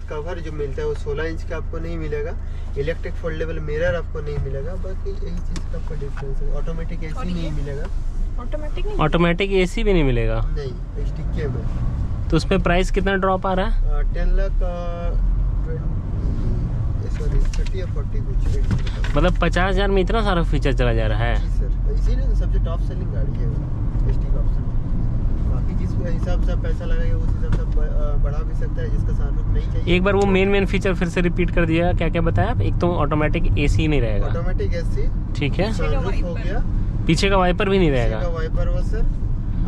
Cover जो मिलता है वो 16 इंच का आपको नहीं मिलेगा। इलेक्ट्रिक फोल्डेबल मिरर आपको नहीं मिलेगा, बाकी यही चीज़ का आपको डिफरेंस है। ऑटोमेटिक एसी नहीं मिलेगा, ऑटोमेटिक एसी भी नहीं मिलेगा नहीं, STK में। तो उसमें प्राइस कितना ड्रॉप आ रहा है? 10 लाख 30 या 40 कुछ। मतलब 50,000 में इतना सारा फीचर चला जा रहा है? जी सर, इसीलिए सबसे टॉप सेलिंग गाड़ी है ST का ऑप्शन। बाकी जिस हिसाब से पैसा लगाएगा उस हिसाब से बढ़ा भी सकता है, जिसका सनरूफ नहीं चाहिए। एक बार वो मेन फीचर फिर से रिपीट कर दिया, क्या क्या बताया आप? एक तो ऑटोमेटिक एसी नहीं रहेगा, ऑटोमेटिक एसी, ठीक है, सनरूफ हो गया, पीछे का वाइपर भी नहीं रहेगा, पीछे का वाइपर वो सर,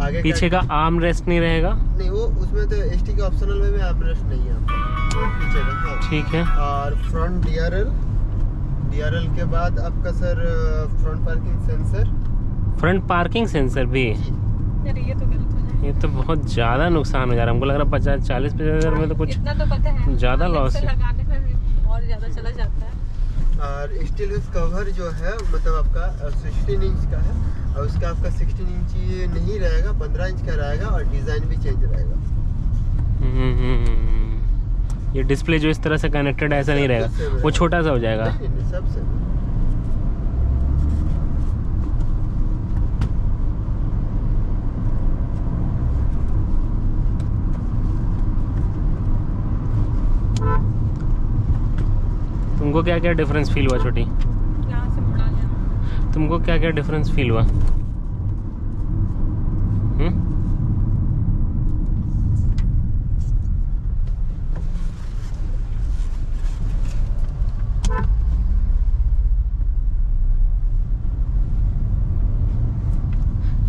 आगे पीछे का आर्म रेस्ट नहीं रहेगा, नहीं वो उसमें तो ST के ऑप्शनल में आर्म रेस्ट नहीं है आपका पीछे का, हाँ। ठीक है। और फ्रंट DRL के बाद आपका sir front parking sensor. Front parking sensor भी? अरे ये तो गलत हो जाए, ये तो बहुत ज़्यादा नुकसान हो जा रहा है। हमको लग रहा है 50-40 में तो कुछ इतना तो पता है, ज़्यादा लॉस है। लगाने में भी और ज़्यादा चला जाता है। और स्टील कवर जो है मतलब आपका 16 इंच का है, और उसका आपका 16 इंच नहीं रहेगा, 15 इंच का रहेगा, और डिज़ाइन भी चेंज रहेगा। ये डिस्प्ले जो इस तरह से कनेक्टेड ऐसा नहीं रहेगा, वो छोटा सा हो जाएगा। नहीं, सबसे तुमको क्या क्या डिफरेंस फील हुआ छोटी? यहाँ से मुड़ा जाना। तुमको क्या क्या डिफरेंस फील हुआ?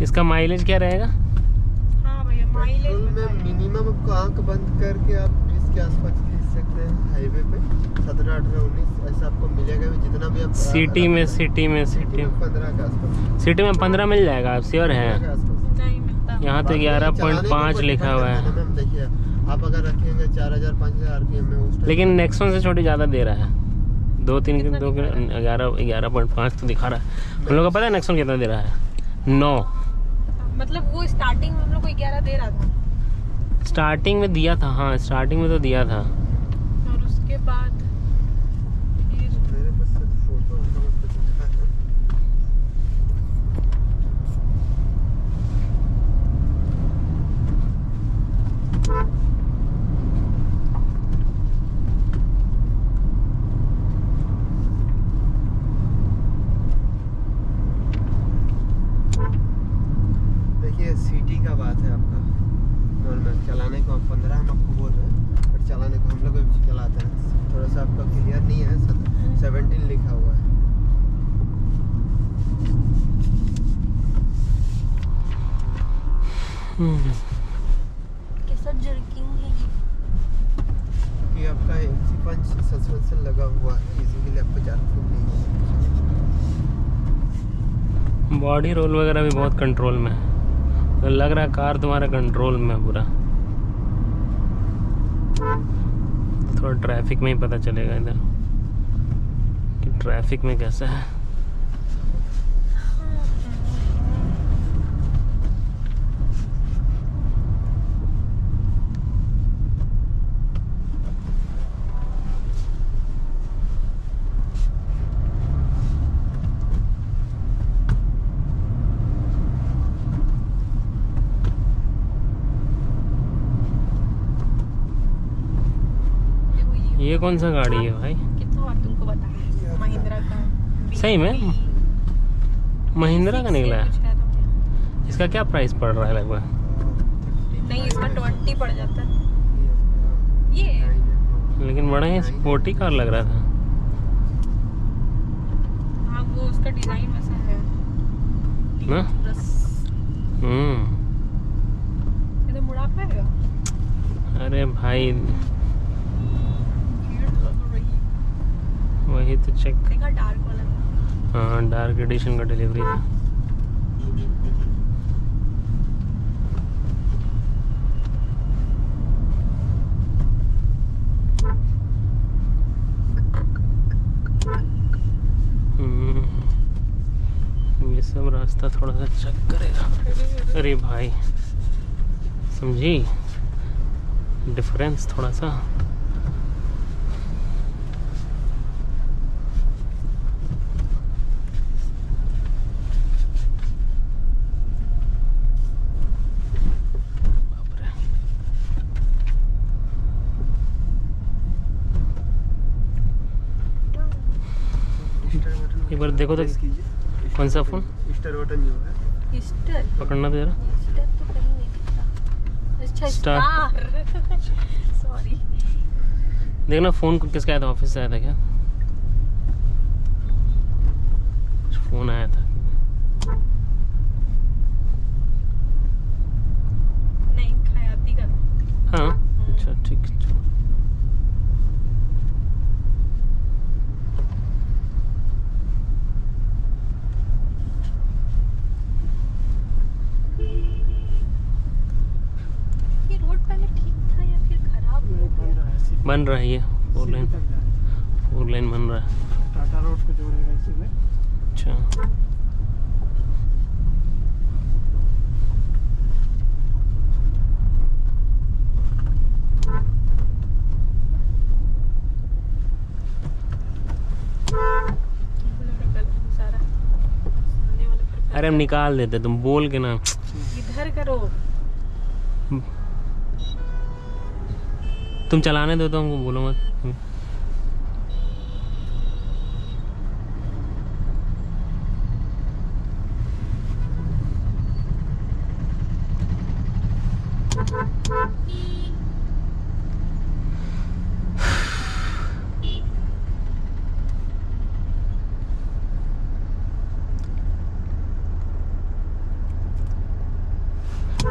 इसका माइलेज क्या रहेगा? हाँ भैया, माइलेज पेट्रोल में मिनिमम आपको आंख बंद करके आप 20 के आसपास खींच सकते हैं हाईवे पे, 17, 18, 19 ऐसा आपको मिलेगा। जितना भी आप सिटी में 15 के आसपास, सिटी में 15 मिल जाएगा, आप श्योर हैं? नहीं मिलता। यहाँ तो 11.5 लिखा हुआ है। मैम देखिए, आप अगर रखेंगे 4000-5000 RPM में उस लेकिन नेक्सॉन से छोटी ज़्यादा दे रहा है, 11.5 तो दिखा रहा है। हम लोग को पता है नेक्सॉन कितना दे रहा है? 9। मतलब वो स्टार्टिंग में हम लोग को 11 दे रहा था, स्टार्टिंग में दिया था, हाँ स्टार्टिंग में तो दिया था। और उसके बाद फिर मेरे पास फोटो दिखा है। देखिए सिटी का बात है आपका, नॉर्मल चलाने को 15 हम आपको बोल रहे हैं, बट चलाने को हम लोग भी चलाते हैं। थोड़ा सा आपका क्लियर नहीं है, 17 लिखा हुआ है। कैसा जर्किंग है कि आपका MC पंच सस्पेंशन लगा हुआ है, इसीलिए आपको जारफुल नहीं है। बॉडी रोल वगैरह भी बहुत कंट्रोल में है, तो लग रहा है कार तुम्हारा कंट्रोल में है पूरा। थोड़ा ट्रैफिक में ही पता चलेगा इधर कि ट्रैफिक में कैसा है। ये कौन सा गाड़ी है भाई? कितना बार तुमको बताया, महिंद्रा का। सही में महिंद्रा का निकला है? इसका क्या प्राइस पड़ रहा है लगभग? नहीं, इसका 20 पड़ जाता है ये। लेकिन बड़ा ही स्पोर्टी कार लग रहा था। हाँ, वो उसका डिजाइन वैसा है ना? ये तो मुड़ा पाएगा। अरे भाई भीड़ लग रही, वही तो चेक। देखा डार्क वाला। हाँ डार्क एडिशन का डिलीवरी था। ये सब रास्ता थोड़ा सा चेक करेगा। अरे भाई समझी डिफरेंस थोड़ा सा। स्टार बटन एक बार देखो तो प्रेस कीजिए। कौन सा फोन? स्टार बटन जो है ईस्टर पकड़ना तो जरा। ईस्टर तो कहीं नहीं दिखता। अच्छा स्टार। Star sorry. देखना फोन किसका आया था, ऑफिस से आया था क्या? फोन आया था। नहीं खयाती का। हाँ अच्छा ठीक है, चलो। ये रोड पहले ठीक था या फिर खराब हो गया? बन रहा है ये 4 लाइन, 4 लाइन बन रहा है। टाटा रोड को जोड़ेगा इसी में। अच्छा सारा सामने वाला पर अरे हम निकाल देते, तुम बोल के ना। इधर करो। तुम चलाने दो तो हमको बोलो मत।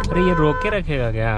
अरे ये रोक के रखेगा क्या?